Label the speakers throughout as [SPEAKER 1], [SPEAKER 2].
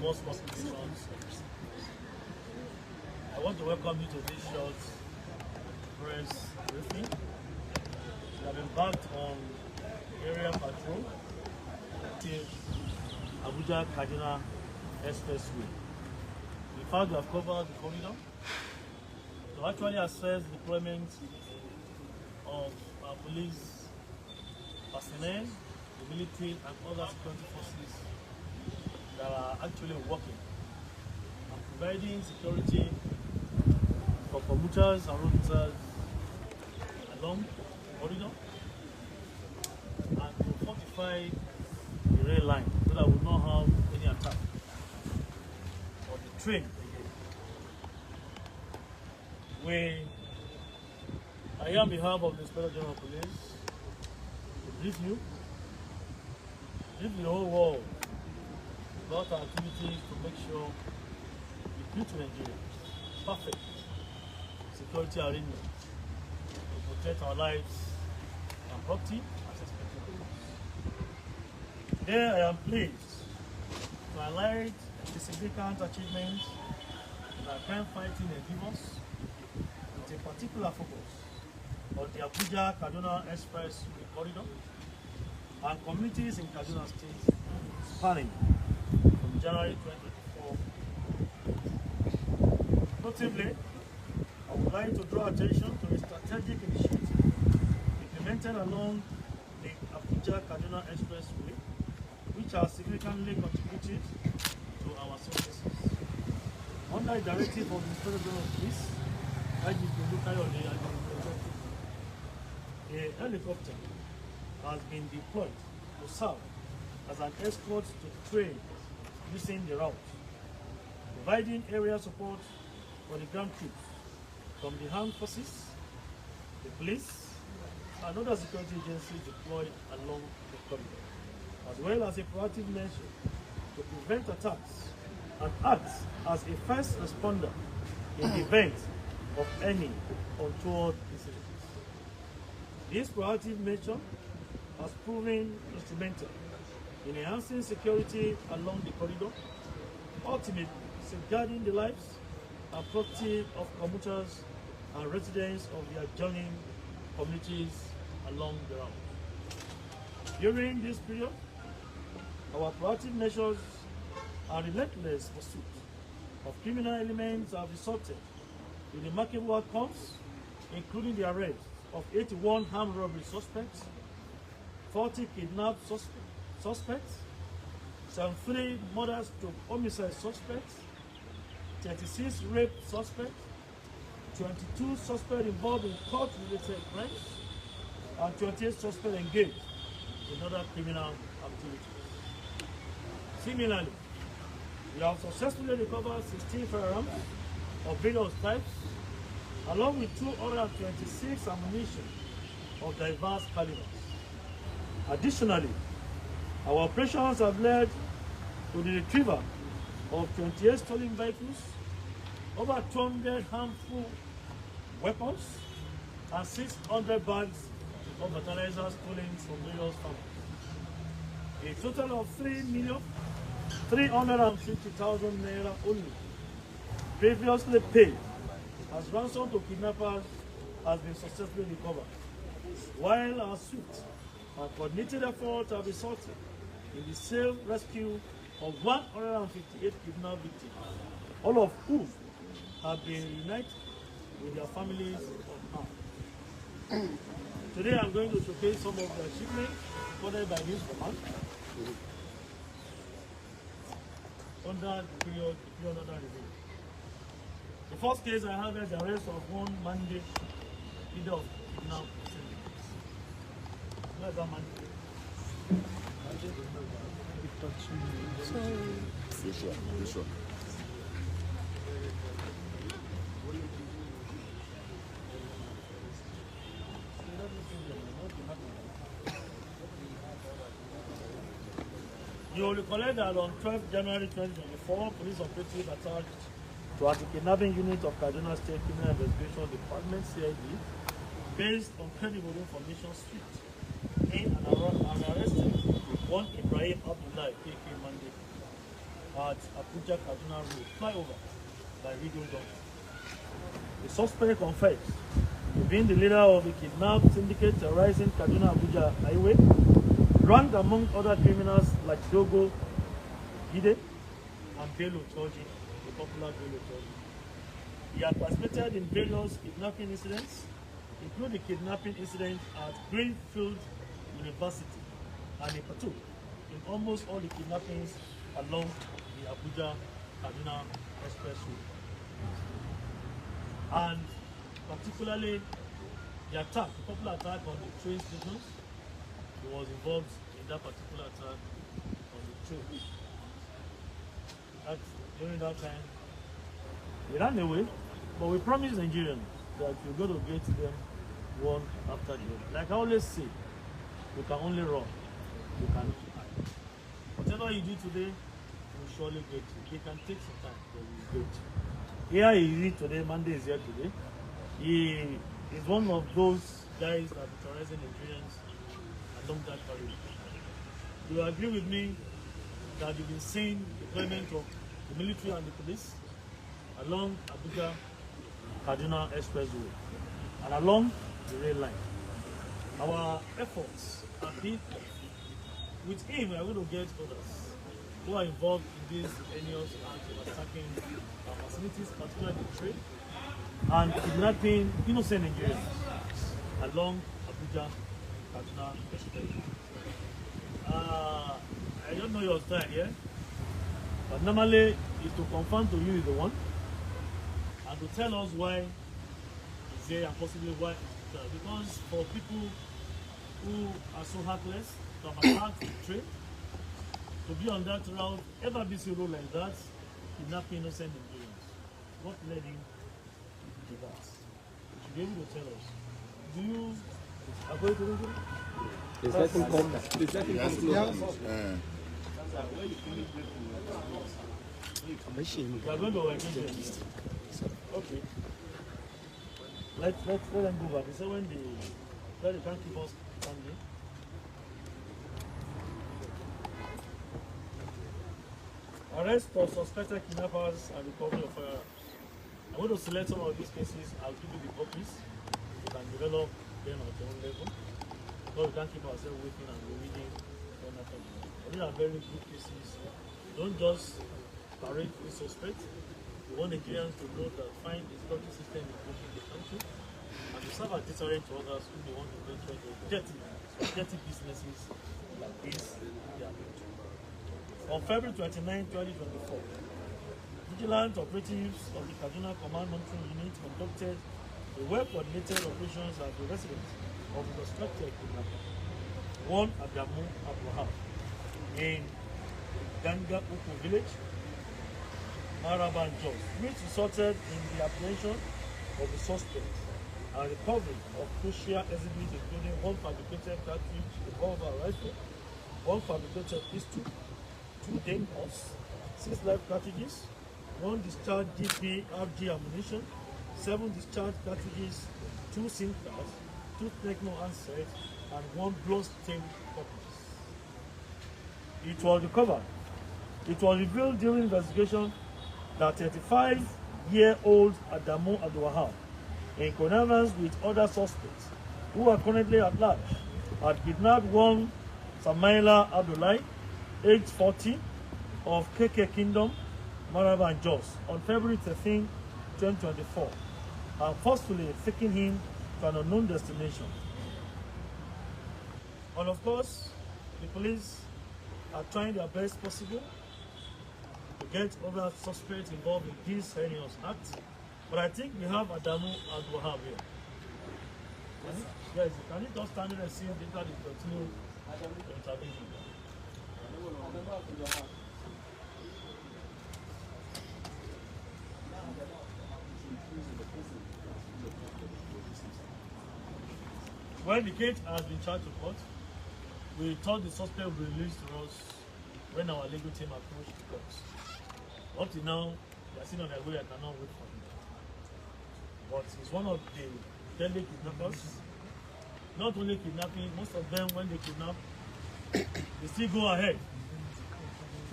[SPEAKER 1] most prosecutions. I want to welcome you to this short press briefing. We have embarked on area patrol till Abuja Kaduna Expressway. In fact, we have covered the corridor to actually assess the deployment of our police personnel, the military, and other security forces that are actually working and providing security for commuters and road users along the corridor, and to fortify the rail line so that we will not have any attack on the train again. I am on behalf of the Inspector General of Police to brief the whole world about our activities to make sure we build to Nigeria perfect security arrangement to protect our lives and property as expected. Today I am pleased to highlight the significant achievements in our crime fighting endeavors with a particular focus on the Abuja Kaduna Expressway corridor and communities in Kaduna State spanning from January 2024. Notably, I would like to draw attention to a strategic initiative implemented along the Abuja Kaduna Expressway, which has significantly contributed to our successes. Under the directive of the Inspector General of Police, a helicopter has been deployed to serve as an escort to the train using the route, providing area support for the ground troops from the armed forces, the police, and other security agencies deployed along the corridor, as well as a proactive measure to prevent attacks and act as a first responder in the event of any untoward incidents. This proactive measure has proven instrumental in enhancing security along the corridor, ultimately safeguarding the lives and property of commuters and residents of the adjoining communities along the route. During this period, our proactive measures and relentless pursuit of criminal elements have resulted in remarkable outcomes, including the arrest of 81 armed robbery suspects, 40 kidnapped suspects, 73 murders to homicide suspects, 36 rape suspects, 22 suspects involved in court-related crimes, and 28 suspects engaged in other criminal activities. Similarly, we have successfully recovered 16 firearms of various types, along with 226 ammunition of diverse calibers. Additionally, our operations have led to the retrieval of 28 stolen vehicles, over 200 harmful weapons, and 600 bags of fertilizer stolen from various farmers. A total of 3,350,000 naira only previously paid as ransom to kidnappers has been successfully recovered, while our swift and coordinated efforts have resulted in the safe rescue of 158 kidnapped victims, all of whom have been reunited with their families unharmed. Today I'm going to showcase some of the achievements recorded by this command under the period under review. The first case I have is the arrest of one Bandit leader of kidnapped individuals. Where's that Bandit?
[SPEAKER 2] This one.
[SPEAKER 1] You will recollect that on 12 January 2024, police operatives attached to anti-kidnapping unit of Kaduna State Criminal Investigation Department (CID), based on credible information, swept in and arrested one Ibrahim Abdullah, aka Monday, at Abuja Kaduna Road flyover by Radio Junction. The suspect confessed to being the leader of the kidnap syndicate terrorizing Kaduna Abuja highway, ranked among other criminals like Dogo Gide and Bello Toji, the popular Bello Toji. He had participated in various kidnapping incidents, including the kidnapping incident at Greenfield University, and he partook in almost all the kidnappings along the Abuja-Kaduna Expressway. And particularly the attack, the popular attack on the train stations, he was involved in that particular attack on the train. During that time, he ran away, but we promised Nigerians that we're going to get them one after the other. Like I always say, you can only run, you cannot hide. Whatever you do today, will surely get you. It can take some time, but we will get you. Here he is today, Monday is here today. He is one of those guys that are terrorizing Nigerians along that corridor. Do you agree with me that you've been seeing deployment of the military and the police along Abuja Kaduna Expressway and along the rail line? Our efforts are big. With him, we are going to get others who are involved in these heinous acts of attacking our facilities, particularly the trade, and kidnapping innocent Nigerians along Abuja Kaduna Expressway. I don't know your style here, but normally it's to confirm to you the one and to tell us why it's there and possibly why it's there. Because for people who are so heartless to have attacked the train, to be on that route, ever be road like that, kidnapping innocent Nigerians, what led him to that? You should be able to tell us. Do you agree to this?
[SPEAKER 2] Is that
[SPEAKER 1] we are going to engage them. Okay. Let them go back. They say when they can't keep us standing. Arrest of suspected kidnappers and recovery of firearms. I'm going to select some of these cases. I'll give you the copies. You can develop them at your own level. But we can't keep ourselves waiting and reading one after the other. These are very good cases. Don't just parade the suspect. We want Nigerians to know that fine the security system is working in the country and to serve as deterrent to others who may want to venture into dirty businesses like this. On February 29, 2024, vigilant operatives of the Kaduna Command Monitoring Unit conducted a well-coordinated operations at the residence of the suspected kidnapper, one Abuja, in Ganga Uku village, Maraba and Jos, which resulted in the apprehension of the suspect and recovery of crucial exhibits including one fabricated cartridge revolver rifle, one fabricated pistol, 2 demos, 6 live cartridges, 1 discharged DP-RG ammunition, 7 discharged cartridges, 2 SIM cards, 2 Techno handsets, and 1 blood-stained copies. It was recovered. It was revealed during investigation that 35-year-old Adamu Abdulwahab, in connivance with other suspects who are currently at large, had kidnapped one Samaila Abdullahi, age 40, of KK Kingdom, Maraba and Jos, on February 13, 2024, and forcefully taking him to an unknown destination. And of course, the police are trying their best possible to get other suspects involved in this heinous act. But I think we have Adamu Abdulwahab here. Yes, can you just stand there and see later they continue intervening? When the case has been charged to court, we thought the suspect would be released to us when our legal team approached the court. Up to now, they are still on their way. I cannot wait for them. But it's one of the deadly kidnappers. Not only kidnapping, most of them, when they kidnap, they still go ahead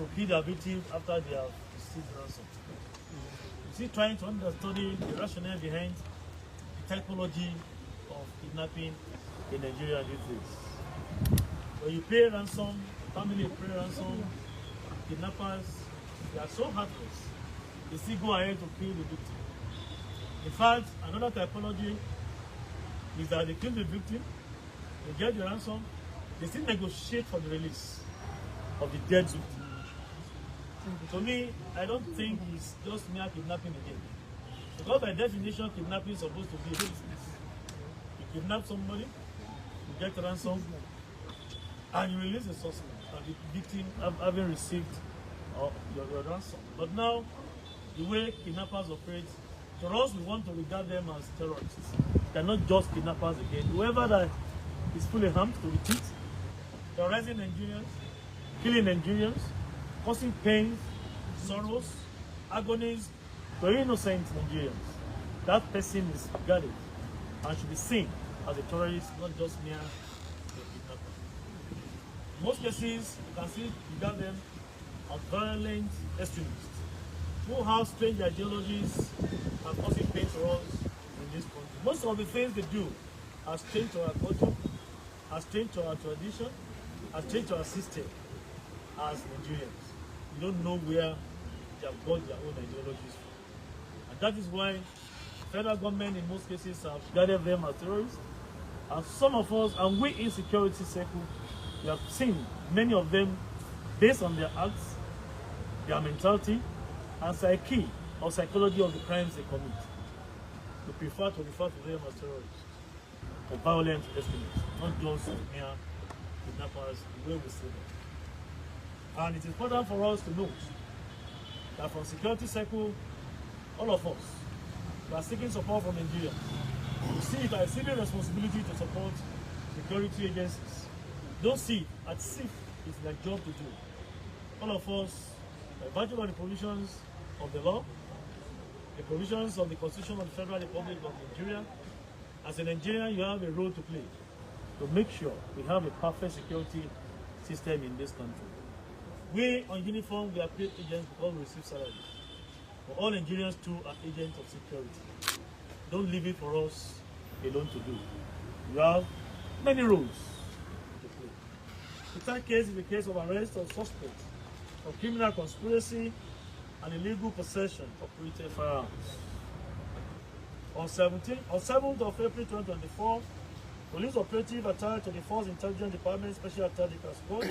[SPEAKER 1] to kill their victims after they have received ransom. You see, trying to understudy the rationale behind the typology of kidnapping in Nigeria these days. When you pay ransom, family pay ransom, kidnappers, they are so heartless, they still go ahead to kill the victim. In fact, another typology is that they kill the victim, they get the ransom, they still negotiate for the release of the dead victim. To me, I don't think it's just mere kidnapping again. Because by definition, kidnapping is supposed to be a business. You kidnap somebody, you get a ransom, and you release the suspect, and the victim having received your ransom. But now, the way kidnappers operate, to us, we want to regard them as terrorists. They're not just kidnappers again. Whoever that is fully armed, to repeat, terrorizing Nigerians, killing Nigerians, causing pain, sorrows, agonies to innocent Nigerians. That person is regarded and should be seen as a terrorist, not just mere kidnapper. In most cases, you can see regard them as violent extremists who have strange ideologies and causing pain to us in this country. Most of the things they do are strange to our culture, are strange to our tradition, are strange to our system as Nigerians. You don't know where they have got their own ideologies from. And that is why the federal government in most cases have regarded them as terrorists. And some of us, and we in security circle, we have seen many of them based on their acts, their mentality, and psyche or psychology of the crimes they commit. We prefer to refer to them as terrorists or violent extremists, not just mere kidnappers, the way we see them. And it is important for us to note that from security circle, all of us, we are seeking support from Nigeria. We see it as a civil responsibility to support security agencies. Don't see it as if it's their job to do. All of us, by virtue of the provisions of the law, the provisions of the Constitution of the Federal Republic of Nigeria, as a Nigerian, you have a role to play to make sure we have a perfect security system in this country. We on uniform, we are paid agents because we receive salaries. But all Nigerians too are agents of security. Don't leave it for us alone to do. You have many roles to play. The third case is the case of arrest of suspects of criminal conspiracy and illegal possession of operated firearms. On 7th of April 2024, police operative attached to the Force Intelligence Department Special Tactical Squad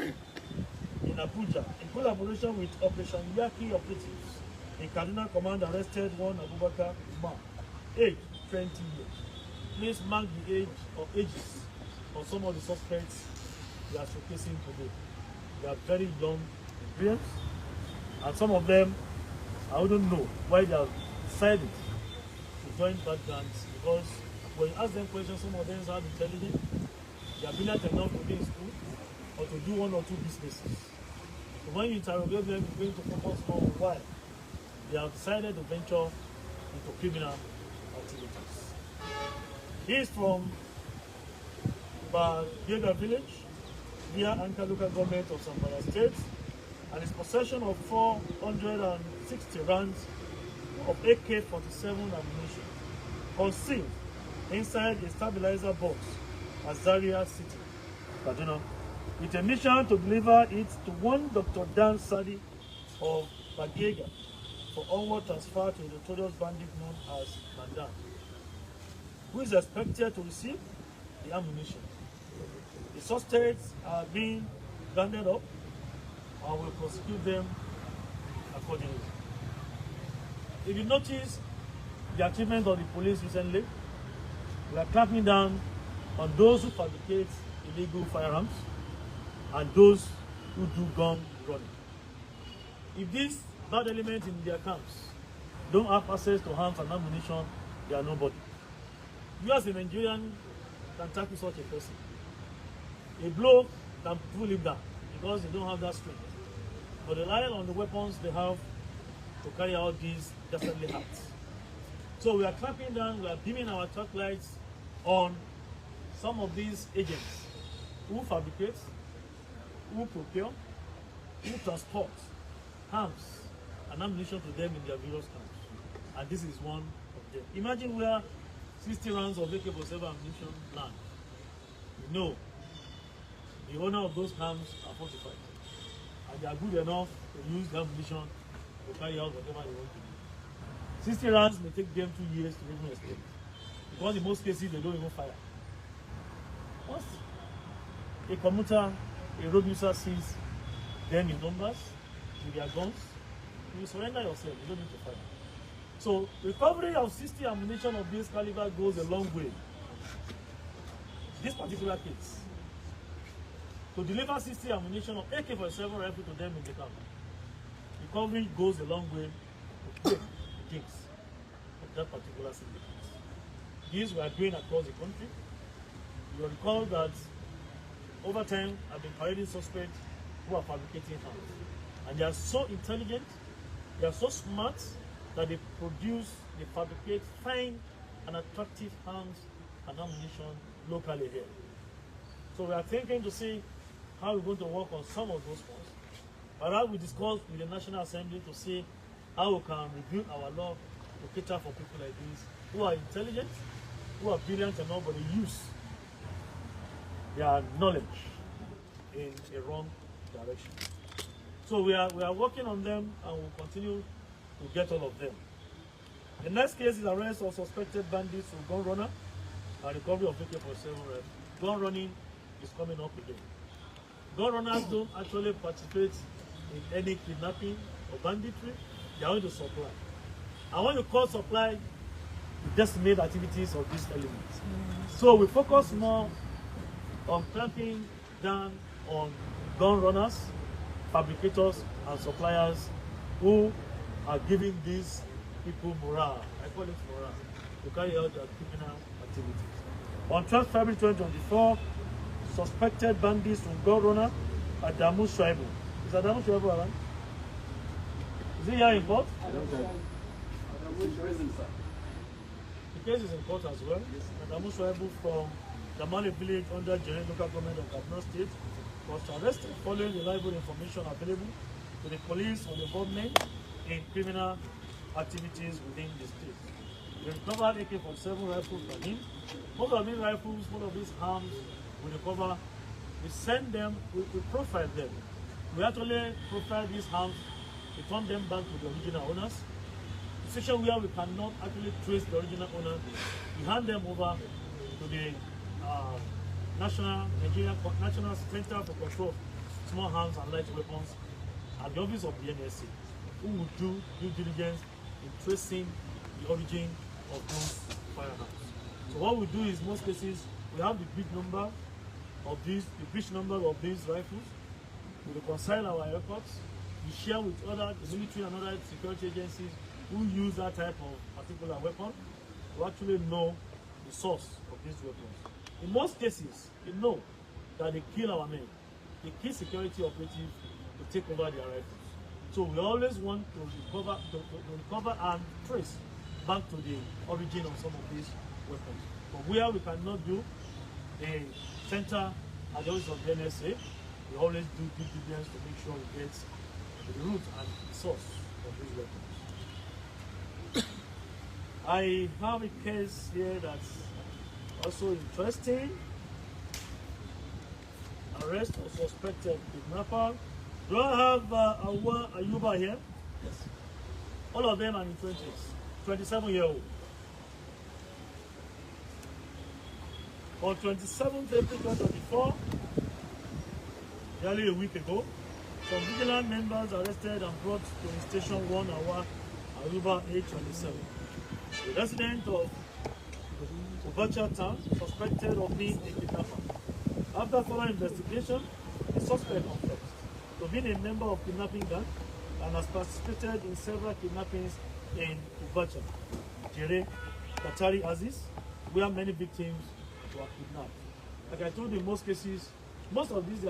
[SPEAKER 1] in Abuja, in collaboration with Operation Yaki operatives in Kaduna Command, arrested one Abuja man, age 20 years. Please mark the age or ages of some of the suspects we are showcasing today. They are very young Nigerians, and some of them, I wouldn't know why they have decided to join bad gangs, because when you ask them questions, some of them are intelligent, they are brilliant enough to be in school or to do one or two businesses. So when you interrogate them, you're going to focus on why they have decided to venture into criminal activities. He is from Bandits village, near Anka local government of Zamfara State, and his possession of 460 rounds of AK-47 ammunition concealed inside a stabilizer box at Zaria City, Kaduna, with a mission to deliver it to one Dr. Dan Sadi of Bagega for onward transfer to the notorious bandit known as Bandits, who is expected to receive the ammunition. The suspects are being rounded up and will prosecute them accordingly. If you notice the achievement of the police recently, we are clamping down on those who fabricate illegal firearms and those who do gun running. If these bad elements in their camps don't have access to arms and ammunition, they are nobody. You as a Nigerian can tackle such a person. A blow can pull him down because they don't have that strength. But relying on the weapons they have to carry out these dastardly acts. So we are clamping down, we are beaming our torch lights on some of these agents who fabricate, who procure, who transport arms and ammunition to them in their various camps. And this is one of them. Imagine where 60 rounds of AK-47 ammunition land. You know, the owner of those camps are fortified. And they are good enough to use the ammunition to carry out whatever they want to do. 60 rounds may take them 2 years to even escape. Because in most cases, they don't even fire. Once a commuter, a road user sees them in numbers, with their guns, you surrender yourself, you don't need to fire. So, recovery of 60 ammunition of this caliber goes a long way. This particular case, to deliver 60 ammunition of AK-47 rifle to them in the camp, recovery goes a long way to break the jinx of that particular syndicate. These were doing across the country. You will recall that over time, I've been parading suspects who are fabricating arms. And they are so intelligent, they are so smart, that they fabricate fine and attractive arms and ammunition locally here. So we are thinking to see how we're going to work on some of those ones. But I will discuss with the National Assembly to see how we can review our law to cater for people like this, who are intelligent, who are brilliant enough, but they use their knowledge in a wrong direction. So we are working on them, and we'll continue to get all of them. The next case is arrest of suspected bandits of gun runner and recovery of AK-47 rifle. Gun running is coming up again. Gun runners don't actually participate in any kidnapping or banditry. They are only to supply. And when you call supply, you decimate activities of these elements. So we focus more on clamping down on gun runners, fabricators, and suppliers who are giving these people morale. I call it morale, to carry out their criminal activities. On 12 February 2024, suspected bandits from gun runner at Adamu Shuaibu. Is Adamu Shuaibu around? Is he here in court? The case is in court as well. Adamu Shuaibu from Damali village under Jere local government of Kaduna State was arrested following reliable information available to the police on the involvement in criminal activities within the state. We recovered AK-47 rifles from him. Most of these rifles, most of these arms we recover, we send them, we profile them. We actually profile these arms, return them back to the original owners. The situation where we cannot actually trace the original owner, we hand them over to the National Center for Control of Small Arms and Light Weapons at the office of the NSA, who will do due diligence in tracing the origin of those firearms. So what we do is, most cases, we have the big number of these, the breach number of these rifles. We reconcile our records. We share with other, the military and other security agencies who use that type of particular weapon to actually know the source of these weapons. In most cases, we know that they kill our men. They kill security operatives to take over their rifles. So we always want to recover and trace back to the origin of some of these weapons. But where we cannot do, the center at the office of the NSA, we always do due diligence to make sure we get to the root and the source of these weapons. I have a case here that's also interesting. Arrest of suspected kidnapper. Do I have Ayuba here? Yes. All of them are in 20s, 27-year-old. On 27th April 2024, nearly a week ago, some vigilant members arrested and brought to the station 1 hour Ayuba age 27. The resident of Abuja town suspected of being a kidnapper. After further investigation, the suspect confessed to being a member of kidnapping gang and has participated in several kidnappings in Abuja, Jere, Katari Aziz, where many victims were kidnapped. Like I told you, in most cases, most of these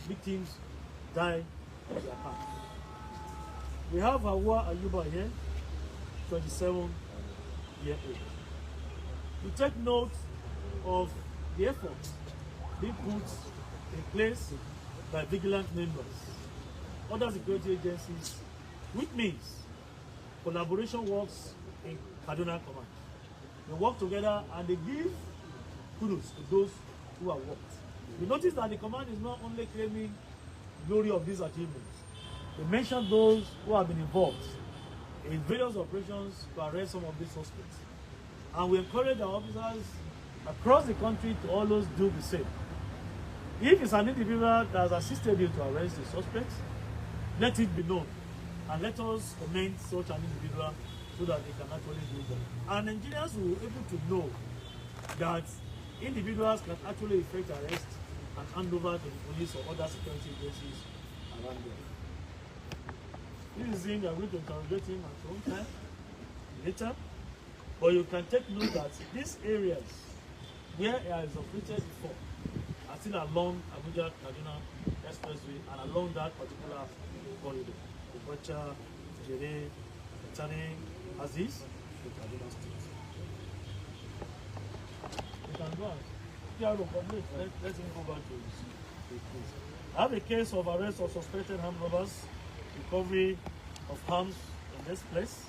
[SPEAKER 1] victims die in their camp. We have Hawa Ayuba here, 27-year-old. We take note of the efforts being put in place by vigilant members other security agencies, which means collaboration works in Kaduna Command. They work together and they give kudos to those who have worked. You notice that the command is not only claiming glory of these achievements. They mention those who have been involved in various operations to arrest some of these suspects. And we encourage our officers across the country to always do the same. If it's an individual that has assisted you to arrest the suspects, let it be known. And let us commend such an individual so that they can actually do that. And Nigerians will be able to know that individuals can actually effect arrest and hand over to the police or other security agencies around there. This is him, we are going to interrogate him at some time later. But you can take note that these areas where he has operated before are still along Abuja Kaduna Expressway and along that particular corridor. Abuja, Jere, Tani, Aziz, the Kaduna State. You can go on. If you have a complaint, let him go back to his place. I have a case of arrest of suspected armed robbers, recovery of arms in this place.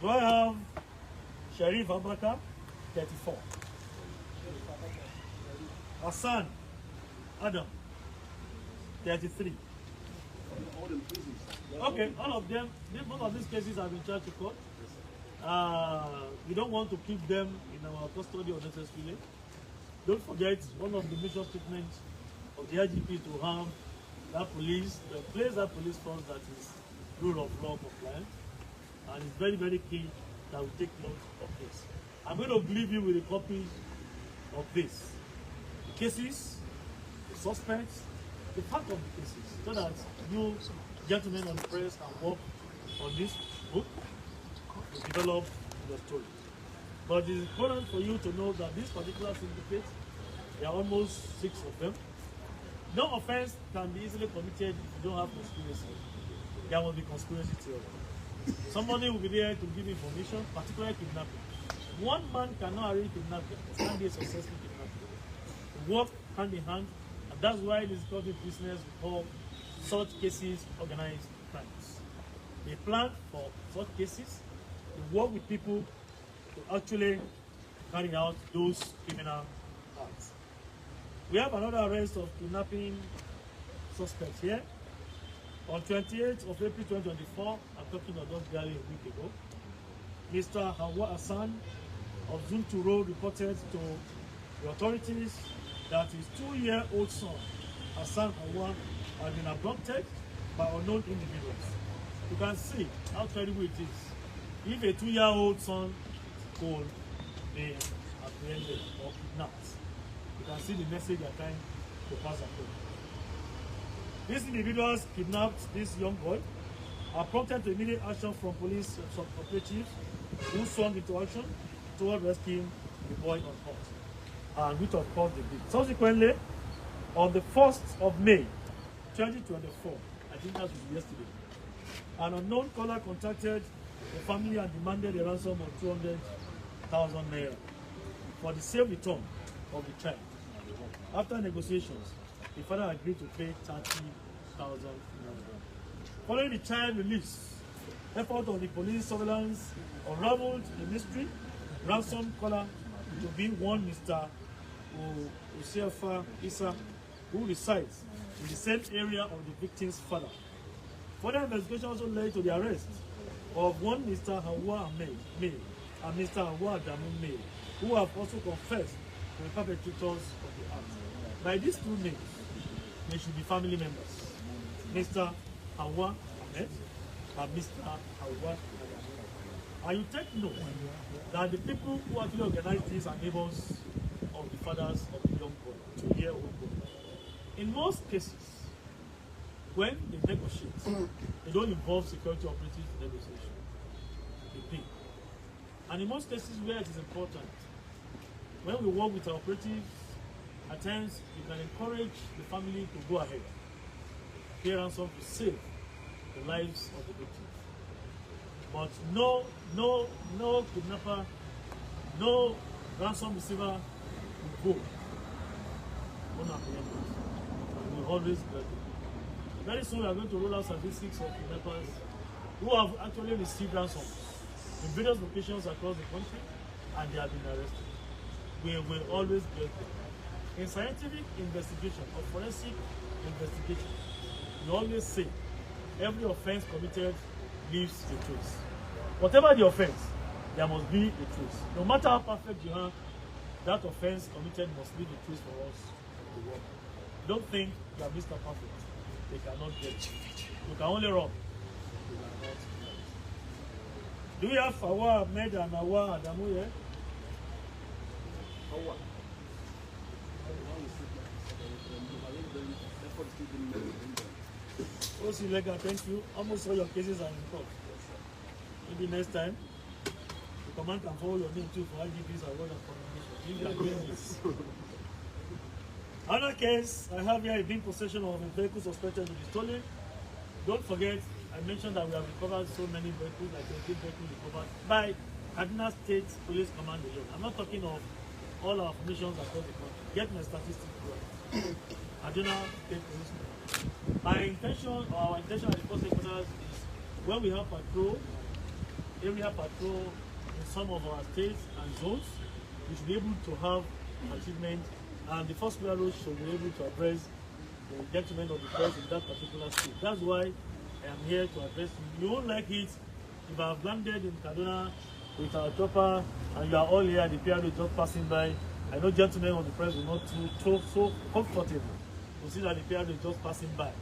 [SPEAKER 1] Do I have Sheriff Abaka, 34. Hassan Adam, 33. Okay, all of them, most of these cases have been charged to court. We don't want to keep them in our custody unnecessarily. Don't forget, one of the mission statements of the IGP to harm that police, the place that police force that is rule of law compliant. And it's very, very key that we take note of this. I'm going to leave you with a copy of this. The cases, the suspects, the fact of the cases, so that you gentlemen on the press can work on this book to develop your story. But it's important for you to know that this particular syndicate, there are almost 6 of them. No offense can be easily committed if you don't have conspiracy. There will be conspiracy theory. Somebody will be there to give information, particularly kidnapping. One man cannot arrange kidnapping. It can be a successful kidnapping. They work hand in hand, and that's why this government business we call such cases organized crimes. They plan for such cases. They work with people to actually carry out those criminal acts. We have another arrest of kidnapping suspects here. On 28th of April 2024, I'm talking about barely a week ago, Mr. Hawa Hassan of Zuntu Road reported to the authorities that his 2-year-old son, Hassan Hawa, had been abducted by unknown individuals. You can see how terrible it is if a 2-year-old son could be apprehended or kidnapped. You can see the message they're trying to pass across. These individuals kidnapped this young boy, are prompted to immediate action from police operatives who swung into action toward rescuing the boy on foot, and which of course they did. Subsequently, on the 1st of May 2024, I think that was yesterday, an unknown caller contacted the family and demanded a ransom of 200,000 naira for the safe return of the child. After negotiations, the father agreed to pay 30,000 naira. Following the child release, effort of the police surveillance unraveled the mystery. Ransom caller to be one Mr. Usefa Isa, who resides in the same area of the victim's father. Further investigation also led to the arrest of one Mr. Hawa May and Mr. Hawa Adamu May, who have also confessed to the perpetrators of the act. By these two names, they should be family members, Mr. Hawa Ahmed and Mr. Hawa Adamu. And you take note that the people who actually organize this are neighbors of the fathers of the young boy, 2-year-old boy. In most cases, when they negotiate, they don't involve security operatives in negotiation. They pay. And in most cases where it is important, when we work with our operatives, at times we can encourage the family to go ahead, pay ransom to save the lives of the victims. But no kidnapper, no ransom receiver will go unapprehended. We always get it. Very soon we are going to roll out statistics of kidnappers who have actually received ransoms in various locations across the country and they have been arrested. We will always get them. In scientific investigation or forensic investigation, we always say every offense committed leaves a trace. Whatever the offense, there must be a trace. No matter how perfect you are, that offense committed must leave a trace for us to work. Don't think you are Mr. Perfect. They cannot get you. You can only rob. You cannot get. Do we have Fawa Ahmed and Awa Adamu here? Awa. Also, Lega, thank you. Almost all your cases are in court. Maybe next time, the command can follow your name too for IGP's award and commendation. If you are doing this. Another case I have here is being possession of a vehicle suspected to be stolen. Don't forget, I mentioned that we have recovered so many vehicles, like 20 vehicles recovered by Kaduna State Police Command alone. I'm not talking of all our formations across the country. Get my statistics right. Kaduna State Police Command. My intention, or our intention at the post headquarters is when we have patrol, area patrol in some of our states and zones, we should be able to have achievement, and the first bureau should be able to address the gentlemen of the press in that particular state. That's why I am here to address you. You won't like it if I have landed in Kaduna with our chopper and you are all here, the PRO is just passing by. I know gentlemen of the press will not too so comfortable to see that the PRO is just passing by.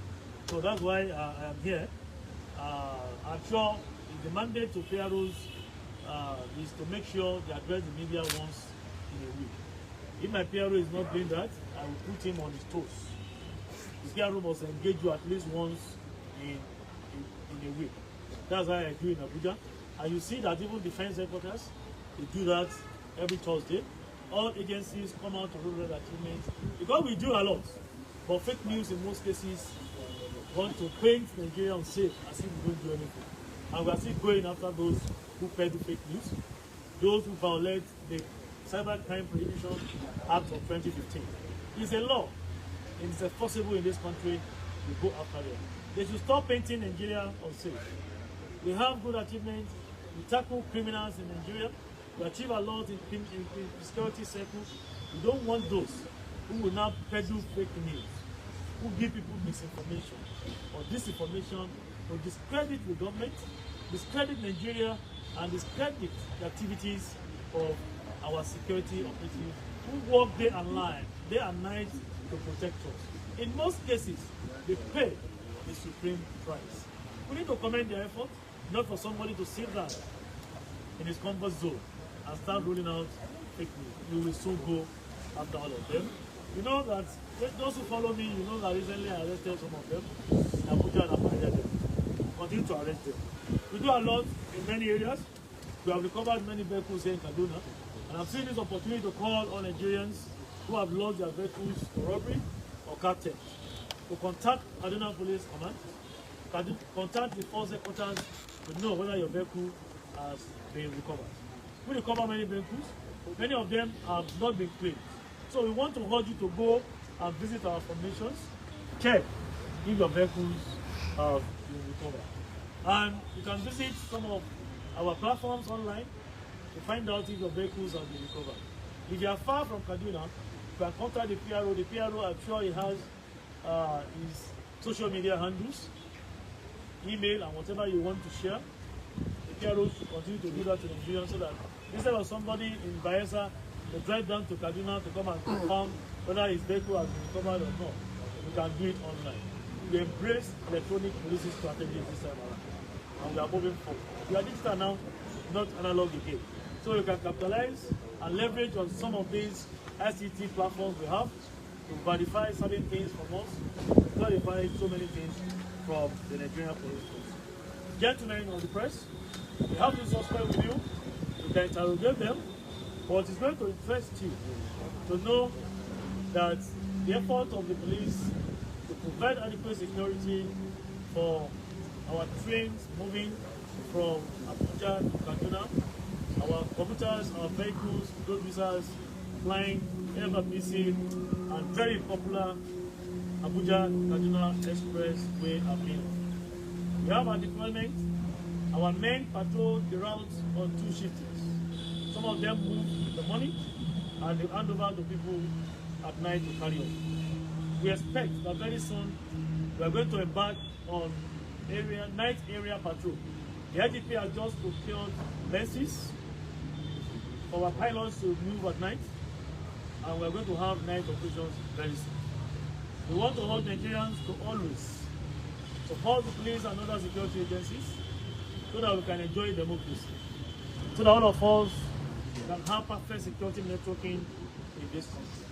[SPEAKER 1] So that's why I am here. I'm sure the mandate to PROs is to make sure they address the media once in a week. If my PRO is not doing that, I will put him on his toes. The PRO must engage you at least once in a week. That's why I do in Abuja. And you see that even defense headquarters, they do that every Thursday. All agencies come out to roll out achievements because we do a lot. But fake news in most cases want to paint Nigeria unsafe as if we don't do anything. And we are still going after those who peddle fake news, those who violate the Cybercrime Prohibition Act of 2015. It's a law. It is enforceable in this country. We go after them. They should stop painting Nigeria unsafe. We have good achievements. We tackle criminals in Nigeria. We achieve a lot in security circles. We don't want those who will now peddle fake news, who give people misinformation or disinformation, or discredit the government, discredit Nigeria, and discredit the activities of our security operatives who work day and night to protect us. In most cases, they pay the supreme price. We need to commend their effort, not for somebody to sit down in his comfort zone and start rolling out fake news. We will soon go after all of them. You know that those who follow me, you know that recently I arrested some of them in Abuja and apprehended them. Continue to arrest them. We do a lot in many areas. We have recovered many vehicles here in Kaduna, and I've seen this opportunity to call on Nigerians who have lost their vehicles for robbery or car theft to contact Kaduna Police Command, contact the force headquarters to know whether your vehicle has been recovered. We recover many vehicles. Many of them have not been claimed. So we want to urge you to go and visit our formations, check if your vehicles have been recovered. And you can visit some of our platforms online to find out if your vehicles have been recovered. If you are far from Kaduna, you can contact the PRO. The PRO, I'm sure he has his social media handles, email, and whatever you want to share. The PRO should continue to do that to Nigerians so that instead of somebody in Bayelsa to drive down to Kaduna to come and confirm whether his vehicle has been recovered or not, we can do it online. We embrace electronic policing strategies this time around, and we are moving forward. We are digital now, not analog again. So you can capitalize and leverage on some of these ICT platforms we have to verify certain things from us, to clarify so many things from the Nigerian police force. Gentlemen of the press, we have this suspect with you. You can interrogate them, but it's going to interest you to know that the effort of the police to provide adequate security for our trains moving from Abuja to Kaduna, our computers, our vehicles, road visas, flying, ever missing, and very popular Abuja Kaduna Expressway are being. We have our deployment. Our men patrol the routes on 2 shifts. Some of them move in the morning and they hand over to people at night to carry on. We expect that very soon we are going to embark on night area patrol. The IGP has just procured lenses for our pilots to move at night, and we are going to have night operations very soon. We want to urge Nigerians to always support the police and other security agencies so that we can enjoy democracy, so that all of us can have perfect security networking in this country.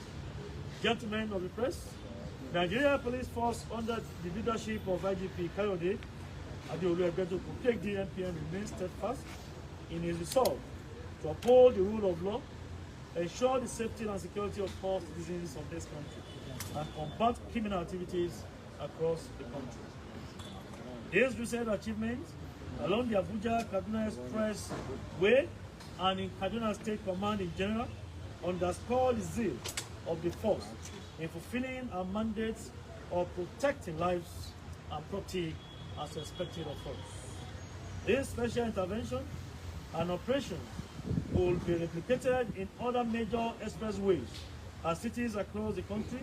[SPEAKER 1] Gentlemen of the press, the Nigeria Police Force under the leadership of IGP Kayode Adeolu take the NPN remains steadfast in his resolve to uphold the rule of law, ensure the safety and security of all citizens of this country, and combat criminal activities across the country. These recent achievements along the Abuja Kaduna Expressway and in Kaduna State Command in general underscore the zeal of the force in fulfilling our mandates of protecting lives and property as expected of us. This special intervention and operation will be replicated in other major expressways and cities across the country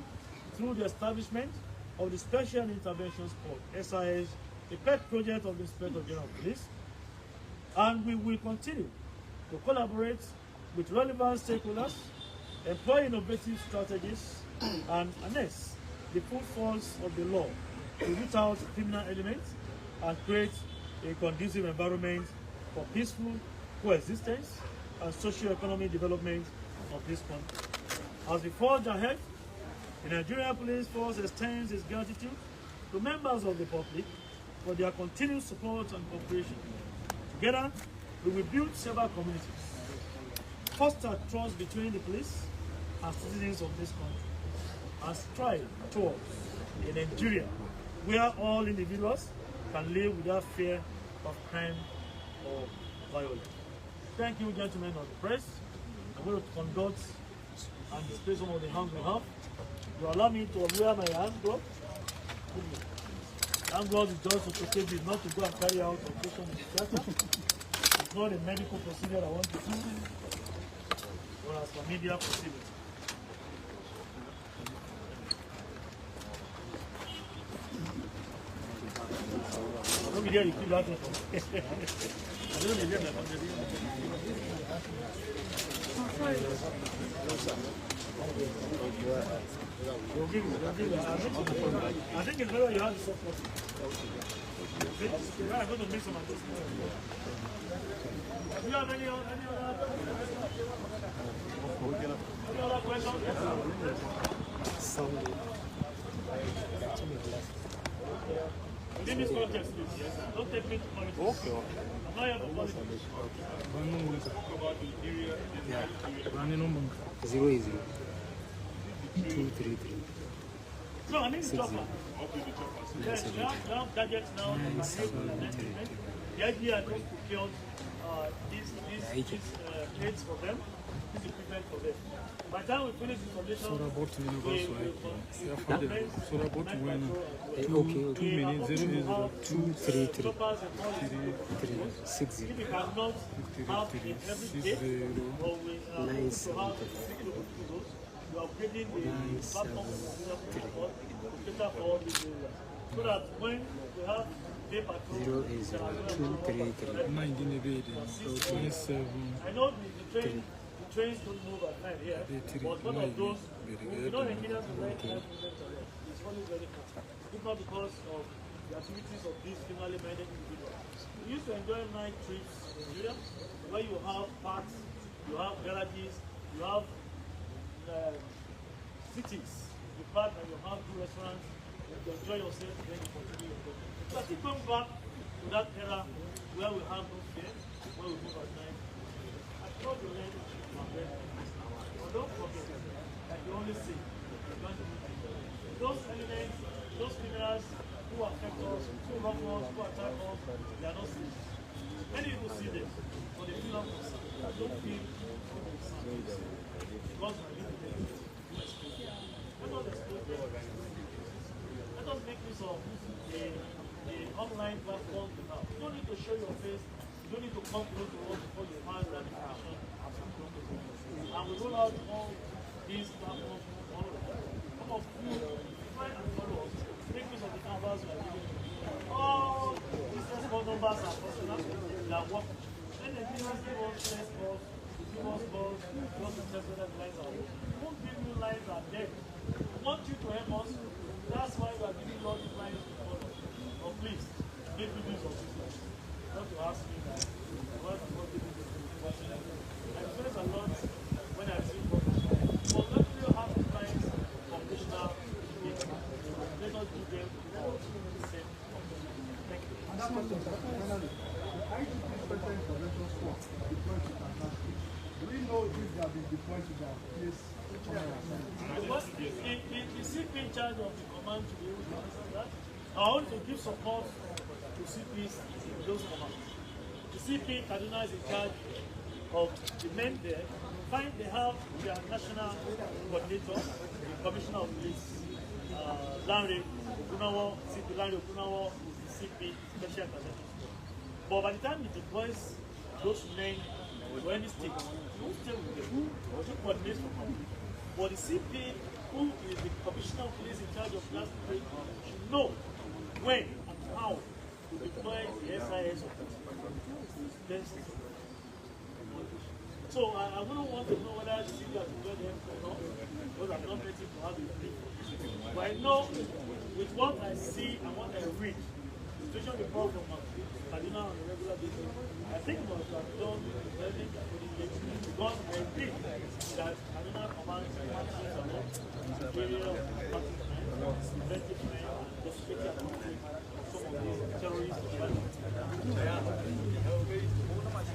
[SPEAKER 1] through the establishment of the Special Intervention Squad, SIS, a pet project of the Inspector General of Police, and we will continue to collaborate with relevant stakeholders, employ innovative strategies, and harness the full force of the law to root out criminal elements and create a conducive environment for peaceful coexistence and socio-economic development of this country. As we forge ahead, the Nigerian Police Force extends its gratitude to members of the public for their continued support and cooperation. Together, we will build several communities, foster trust between the police and citizens of this country, and strive towards a Nigeria where all individuals can live without fear of crime or violence. Thank you, gentlemen of the press. I'm going to conduct and display some of the hands we have. You allow me to wear my hand glove. The hand glove is just to protect it, not to go and carry out operation in the theater. It's not a medical procedure I want to do, but as for media procedure. Don't be there, you keep that. I don't need them. I think it's better you have the soft copy. I'm going to make some of this. Do you have any other questions? Within this context, please. Don't take me to politics. Okay. I'm not here for politics.
[SPEAKER 3] Yeah. 0 233.
[SPEAKER 1] No, I mean the chopper. Yes, we have gadgets now. The idea is to procure these aids for them, this equipment for them. By the time we finish the installation,
[SPEAKER 3] okay. 2 minutes, 233. 360.
[SPEAKER 1] if we cannot have it every day, or we to have we are upgrading the platform to cater for all these areas. So that when we have day patrol,
[SPEAKER 3] 27.
[SPEAKER 1] I know the trains don't move at night here, but one of those, you know, engineers are very careful. It's always very fast. If not because of the activities of these criminally minded individuals. We used to enjoy night trips in Nigeria, where you have parks, you have garages, you have cities, you park and you have good restaurants, you enjoy yourself, then you continue your day. So I keep going back to that era where we have no fear, where we move at night. I thought you learned from them. But don't forget, like you always say, those elements, those criminals who affect us, who rob us, who attack us, they are not safe. Many people see them, but they feel unconcerned. I don't feel because I live in them. When all the let us make use of the online platform now. You don't need to show your face. You don't need to come close to us before you find that information. And we roll out all these platforms all over. Some of you find and follow us. Make use of the numbers we are giving you. All business phone numbers are personal. They are working. When the business give us less calls, give us calls, give us to test whether the lines are working. We won't give you lines that are dead. We want you to help us. That's why we are giving you all the lines to follow. But please, make good use of this. Not to ask me that. What do you do? I express a lot when I see problems. But let me have the clients conditional. Let us do them for the same company. Thank you.
[SPEAKER 4] And that's what finally, the IGP Special Intervention Squad deployed to Kaduna. Do we know if they have been deployed to their place?
[SPEAKER 1] The CP in charge of the command to be able to answer that. I want to give support to CPs in those commands. The CP Kaduna is in charge of the men there. Find they have their national coordinator, the commissioner of police, Lanre Okunawo, CP Lanre Okunawo, CP Special Intervention. But by the time he deploys those men to any state, he won't stay with them. He coordinates for them. But the CP, who is the commissioner of police in charge of last state, should know when and how to deploy the SIS of the So I wouldn't want to know whether the city has deployed them or not, because I'm not ready to have it. But I know with what I see and what I read, the situation we brought from Kaduna on a regular basis, I think we must have done everything because I read that Kaduna commands actions a lot, area of preventive men, and security and some of these terrorists.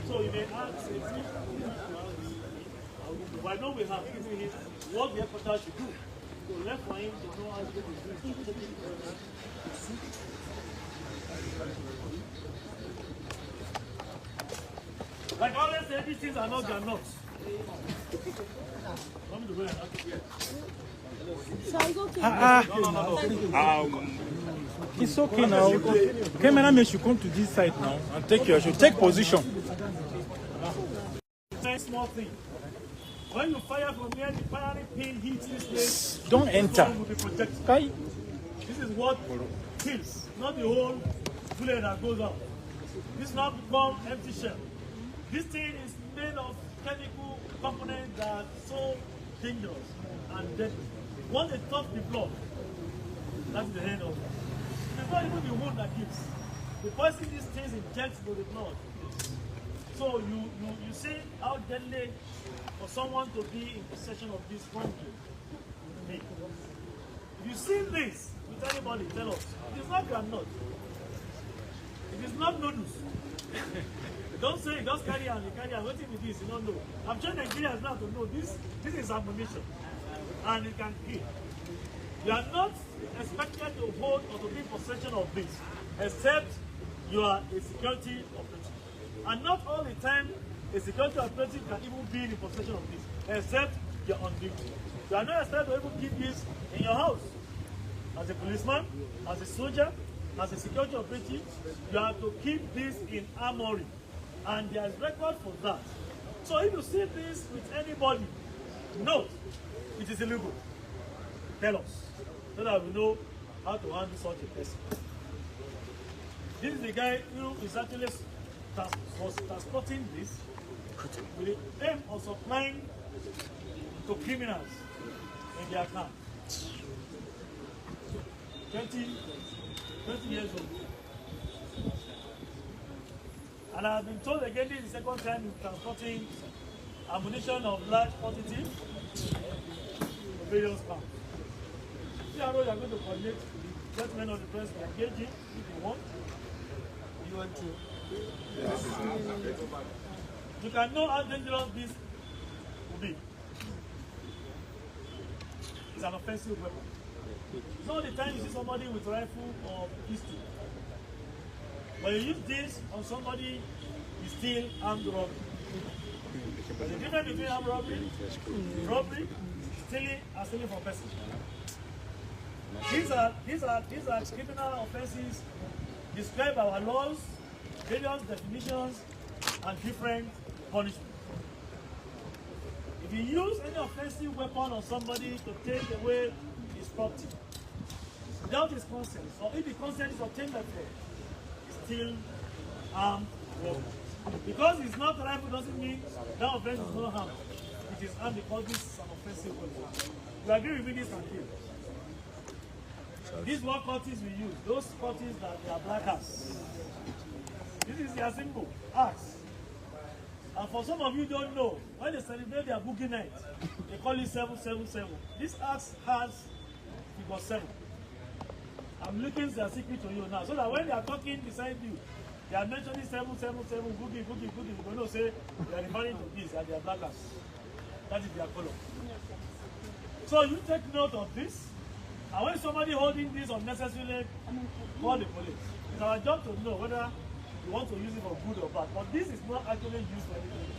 [SPEAKER 1] So you may ask, I know we have given him what the headquarters should do. So left for him to know how to do it. Like I always say, these things are not, they are not.
[SPEAKER 3] It's okay now. Okay, madam, you should come to this side now and take position.
[SPEAKER 1] Very small thing. When you fire from here, the firing pin hits this place.
[SPEAKER 3] Don't enter.
[SPEAKER 1] Will be protected.
[SPEAKER 3] Okay.
[SPEAKER 1] This is what kills, not the whole bullet that goes out. This now becomes empty shell. This thing is made of chemical components that are so dangerous and deadly. Once they touch the blood, that's the end of it. It's not even the wound that kills. The poison these things injects into the blood. So you see how deadly for someone to be in possession of this one thing. If you see this with anybody, tell us. It is not granite. It is not noodles. Don't say just carry on, waiting with this, you don't know. I'm sure Nigerians now to know this is ammunition. And it can kill. You are not expected to hold or to be in possession of this, except you are a security operative. And not all the time a security operative can even be in possession of this, except you're on duty. You are not expected to even keep this in your house. As a policeman, as a soldier, as a security operative, you have to keep this in armory. And there is record for that. So if you see this with anybody, note it is illegal. Tell us, so that we know how to handle such a person. This is the guy who is actually transporting this with the aim of supplying to criminals in their camp. 20 years old. And I've been told again this is the second time he's transporting ammunition of large quantity to various camps. See how you are going to coordinate with the gentlemen of the press to engage him if you want. You want to? Yes. You can know how dangerous this will be. It's an offensive weapon. It's not the time you see somebody with rifle or pistol. When you use this on somebody, you still armed robbery. But the difference between armed robbery, stealing, and stealing from person. These are criminal offenses described by our laws, various definitions, and different punishments. If you use any offensive weapon on somebody to take away his property without his consent, or if the consent is obtained by fraud, it's still armed robbery. Because it's not rifle doesn't mean that offense is not harm. It is armed because this is an offensive weapon. You agree with me, this and kill. These what parties we use, those parties that they are black hats. This is their symbol, axe. And for some of you don't know, when they celebrate their boogie night, they call it 777. This axe has figure 7. I'm looking their secret to you now, so that when they are talking beside you, they are mentioning 777, boogie, boogie, boogie. You don't know, say they are referring to this and they are black hats. That is their color. So you take note of this. And when somebody holding this unnecessarily, call the police. It's our job to know whether you want to use it for good or bad. But this is not actually used for anything.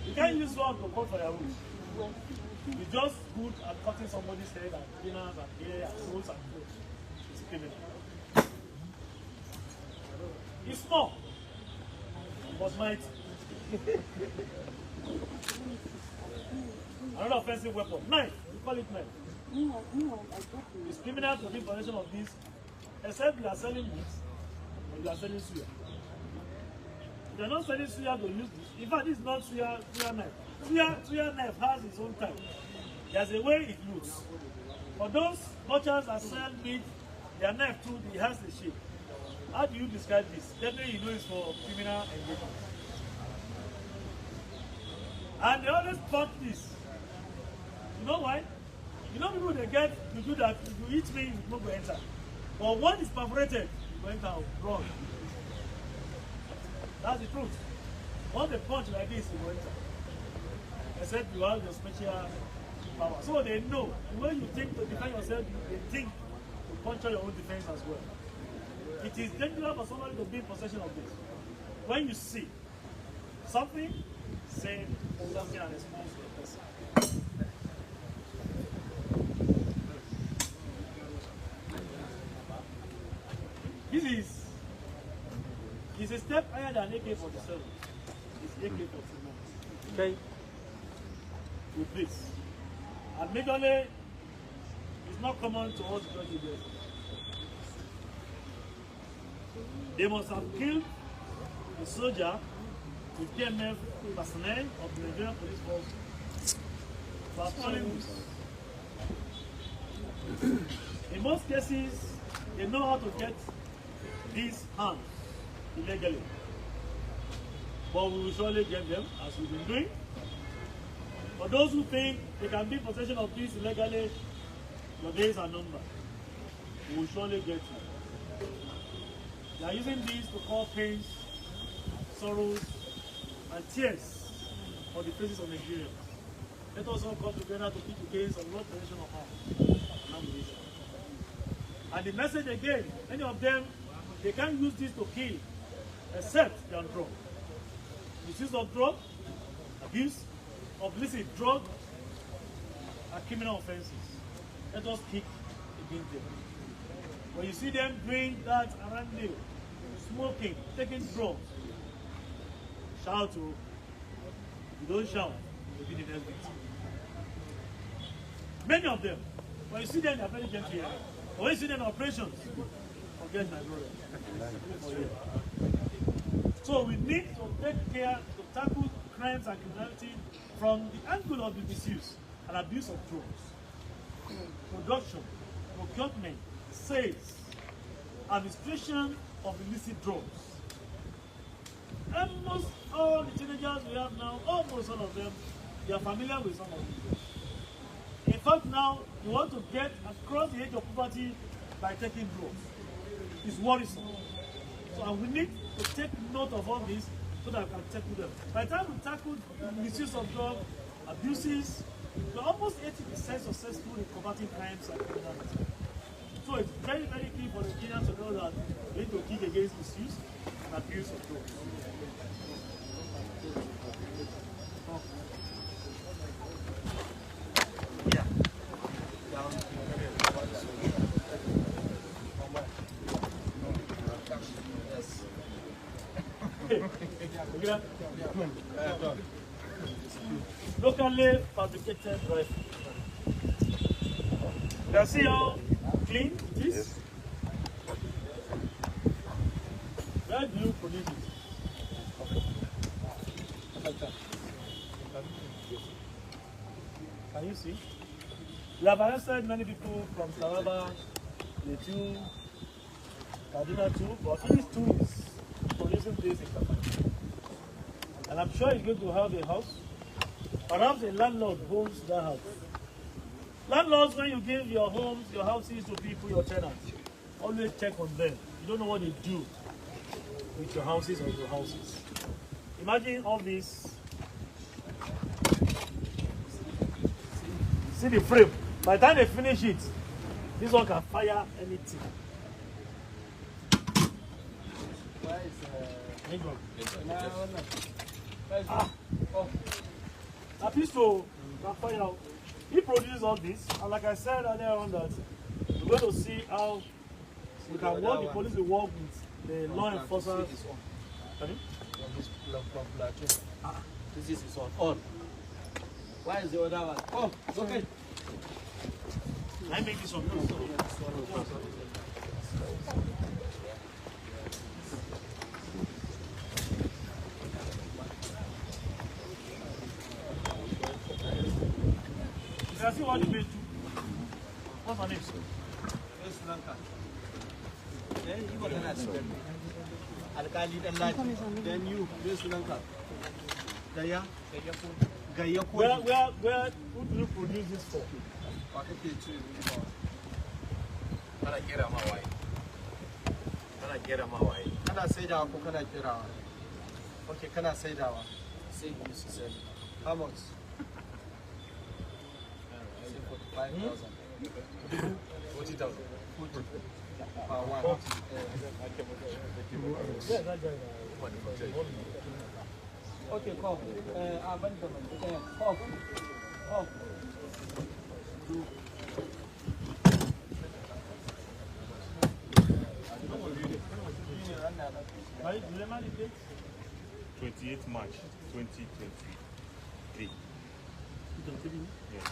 [SPEAKER 1] You can't use one to cut firewood. You just good at cutting somebody's head and cleaners and hair and clothes and clothes. It's criminal. It's small, but mighty. Another offensive weapon, knife. We call it knife. It's criminal to be in possession of this, except you are selling meat or you are selling suya. If you are not selling suya to use this, in fact, this is not suya knife. Suya knife has its own type. There's a way it looks. For those butchers that sell meat, their knife too, it has the shape. How do you describe this? Definitely you know it's for criminal engagement. And they always bought this. You know why? You know people they get to do that, if you eat me, you don't go enter. But when it's perforated, you go enter wrong. That's the truth. Once they punch like this, you go enter. Except you have your special power. So they know. The way you think to defend yourself, they think to puncture your own defense as well. It is dangerous for somebody to be in possession of this. When you see something, say something and expose the person. This is a step higher than AK-47. It's AK-49. Okay? With this. And majorly, it's not common to us judges. They must have killed a soldier with PMF personnel of the Nigerian Police Force for assaulting this. In most cases, they know how to get these hands illegally. But we will surely get them, as we've been doing. For those who think they can be in possession of this illegally, your days are numbered. We will surely get you. They are using these to cause pains, sorrows, and tears for the faces of Nigerians. Let us all come together to keep the case of blood possession of arms and ammunition. And the message again, many of them, they can't use this to kill, except they are drunk. Misuse of drug, abuse of illicit drug, are criminal offenses. Let us kick against them. When you see them doing that around you, smoking, taking drugs, shout to. If you don't shout, you'll be the next victim. Many of them, when you see them, they are very gentle here. But when you see them in operations, forget my brother. So we need to take care to tackle crimes and criminality from the angle of the misuse and abuse of drugs, production, procurement, sales, administration of illicit drugs. Almost all the teenagers we have now, almost all of them, they are familiar with some of these. In fact, now you want to get across the age of poverty by taking drugs. It's worrisome. So and we need to take note of all this so that we can tackle them. By the time we tackle misuse of drugs, abuses, we're almost 80% successful in combating crimes and criminality. So it's very, very key for the Kenyans to know that we need to kick against misuse and abuse of drugs. Yeah. Okay. Locally fabricated rifle. You can see how clean it is. Where do you produce it? Can you see? We have arrested many people from Taraba, Letu, Kaduna too, but these two is producing this in Kampala. And I'm sure you're going to have a house. Perhaps a landlord owns that house. Landlords, when you give your homes, your houses to people, your tenants, always check on them. You don't know what they do with your houses or your houses. Imagine all this. See the frame. By the time they finish it, this one can fire anything. At least to fire out. He produces all this, and like I said earlier on, that we're going to see how we can work, the police will work with the law enforcers.
[SPEAKER 5] This is on. Why is the other one? Oh, it's okay.
[SPEAKER 1] I make this one. You can see what you made too. What's her name?
[SPEAKER 5] Sri Lanka. You got an Alkali, then you, Sri Lanka. Gaya.
[SPEAKER 1] Who do you produce this for?
[SPEAKER 5] Kana kera ma waye. Kana saidawa ko kana kerawa? Okay, kana saidawa. Sai you sell. How much? 45,000. 40,000. 40. Per one. Okay, come. Come.
[SPEAKER 1] Remember the date?
[SPEAKER 2] 28 March 2023. Yes.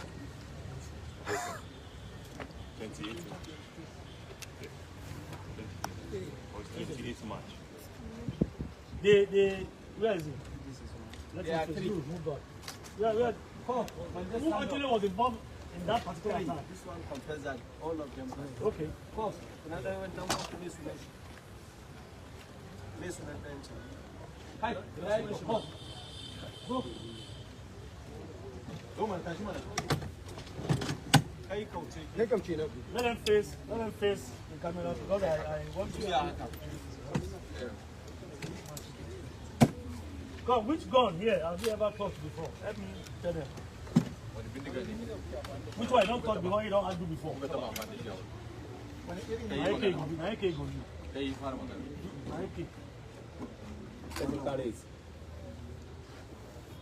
[SPEAKER 2] 28 March. Or 28 March.
[SPEAKER 1] Where is it? Let's move on. Where? Who actually was involved in that particular attack?
[SPEAKER 5] This one confessed that all of them.
[SPEAKER 1] Okay.
[SPEAKER 5] Cough. Another one down to this one. This one attention. Hi. Cough. Go. Go man, touch man.
[SPEAKER 1] Let them face the camera because I want to. God, which gun here have you ever touched before? Let me tell them. Which one I don't touch before, you don't handle before?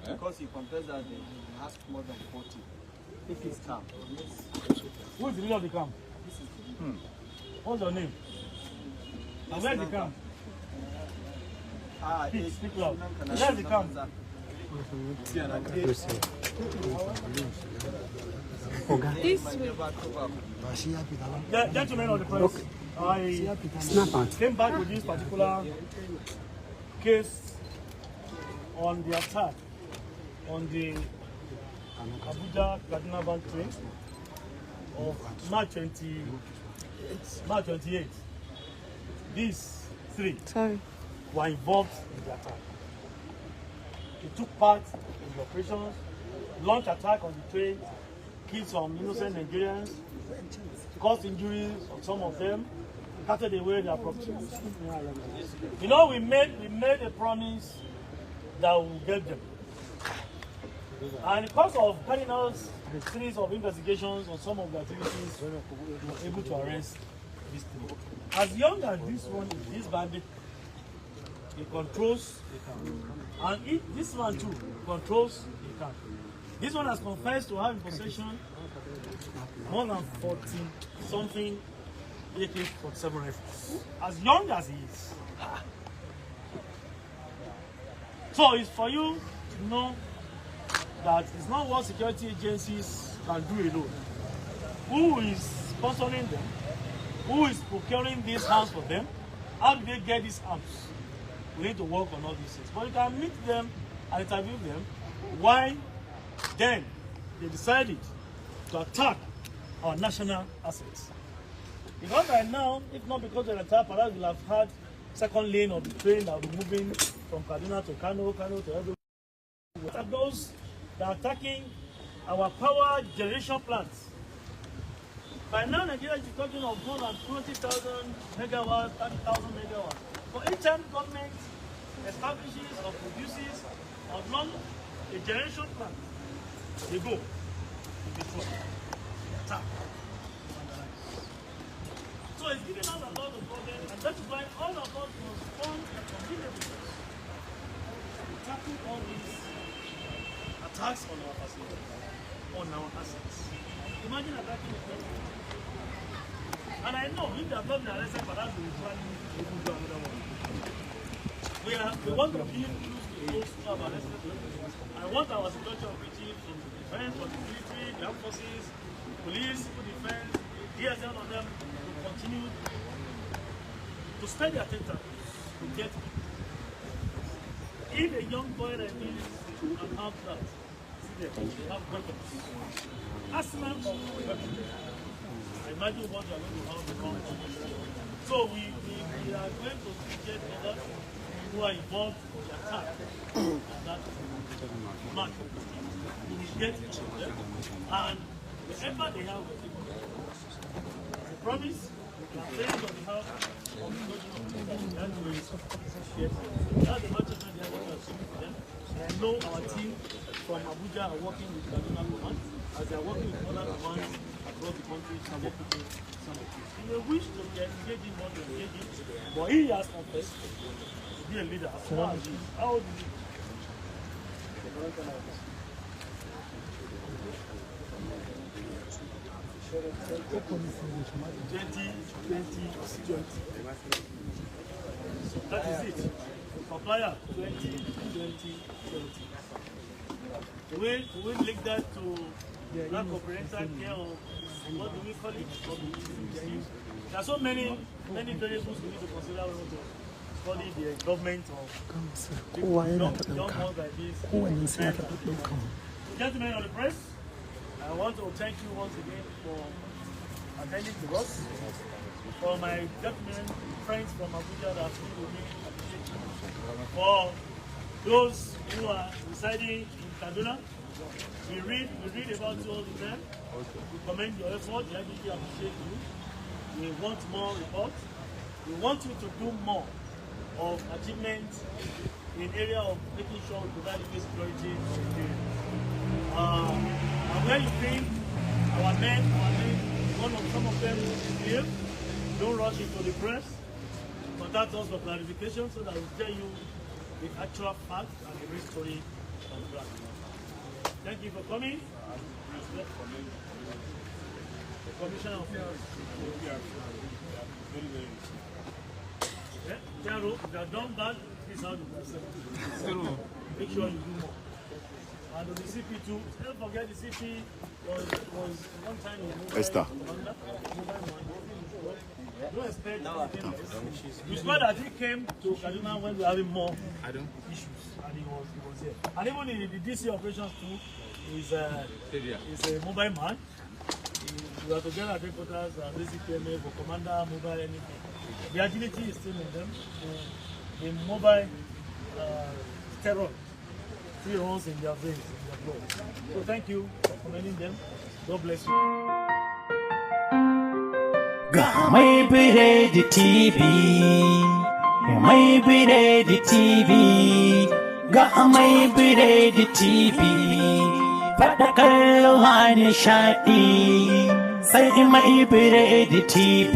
[SPEAKER 5] Because he confessed that he has more than 40. If he's calm.
[SPEAKER 1] Who is the leader of the camp? What's your name? And where's the camp? Speak loud. Where's the camp? Gentlemen of the press, I came back with this particular case on the attack on the Abuja Kaduna train of March 28. These three were involved in the attack. They took part in the operations, launched attack on the train, killed some innocent Nigerians, caused injuries on some of them, carted away their property. You know, we made a promise that we will get them. And because of carrying out a series of investigations on some of the activities, we were able to arrest these three. As young as this one is, this bandit, he controls the camp. And this one too controls the camp. This one has confessed to have in possession more than 40-something AK-47 rifles. As young as he is. So it's for you to know that it's not what security agencies can do alone. Who is sponsoring them? Who is procuring these arms for them? How do they get these arms? We need to work on all these things. But you can meet them and interview them. Why then they decided to attack our national assets? Because by now, if not because of the attack, perhaps we'll have had second lane of the train that will be moving from Kaduna to Kano to everywhere. Those that are attacking our power generation plants. By now, Nigeria is talking of more than 20,000 megawatts, 30,000 megawatts. For each time government establishes or produces or launch a generation plant, they go to destroy, attack. So it's giving us a lot of problems, and that's why all of us must form a community to tackle all these attacks on our facilities, on our assets. Imagine attacking a country. And I know if they have not been arrested, perhaps we will probably do another one. We want to be used to those who have arrested them. I want our security operatives from the defense, from the military, the armed forces, police, civil defense, DSL on them to continue to spend their tentacles to get people. If a young boy like this can have that, see them, they have weapons. Arsenal of weapons. Imagine what we are going to have become. So we are going to get others who are involved in the attack on that mark. We will get them, and wherever they have a people, I promise we can say on behalf of the government that we yes, that's the much of they are working with them. And I know our team from Abuja are working with Kaduna Command as they are working with other commands across the country to work with some of these. He may wish to get engaging more to engaging, but he has confessed to be a leader. As far as he is. How old is he? 20. That is it. Supplier 20. We link that to lack of parental care or what do we call it? There are so many variables we need to consider when we study the government or young ones like this. Gentlemen of the press, I want to thank you once again for attending to us. For my gentlemen, friends from Abuja that have been with me, appreciate you. For those who are residing in Kaduna, we read about you all the time. We commend your effort. We appreciate you. We want more reports. We want you to do more of achievements in area of making sure we provide security. And where you think our men, some of them live, don't rush into the press. Contact us for clarification so that we tell you the actual fact and the real story of the ground. Thank you for coming. The Commissioner of Affairs. Jaro, if you have done that, please have yourself. Make sure you do more. And the CP too, don't forget the CP was one time in
[SPEAKER 6] Esther.
[SPEAKER 1] Don't expect anything else. It's not that he came to Kaduna when we were having more issues, and he was here. And even the DC operations too is a mobile man. We are together at headquarters and basically for commander, mobile, anything. The agility is still in them. The mobile terror still runs in their veins, in their blood. So thank you for commending them. God bless you.
[SPEAKER 7] Ga mai biredi TV, mai biredi TV, ga mai biredi TV, faɗakarwa nishaɗi, sai mai biredi TV.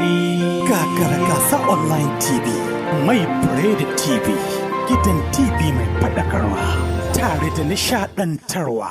[SPEAKER 8] Gagara gasa online TV, mai biredi TV, gidan TV mai faɗakarwa, tare da nishaɗantarwa.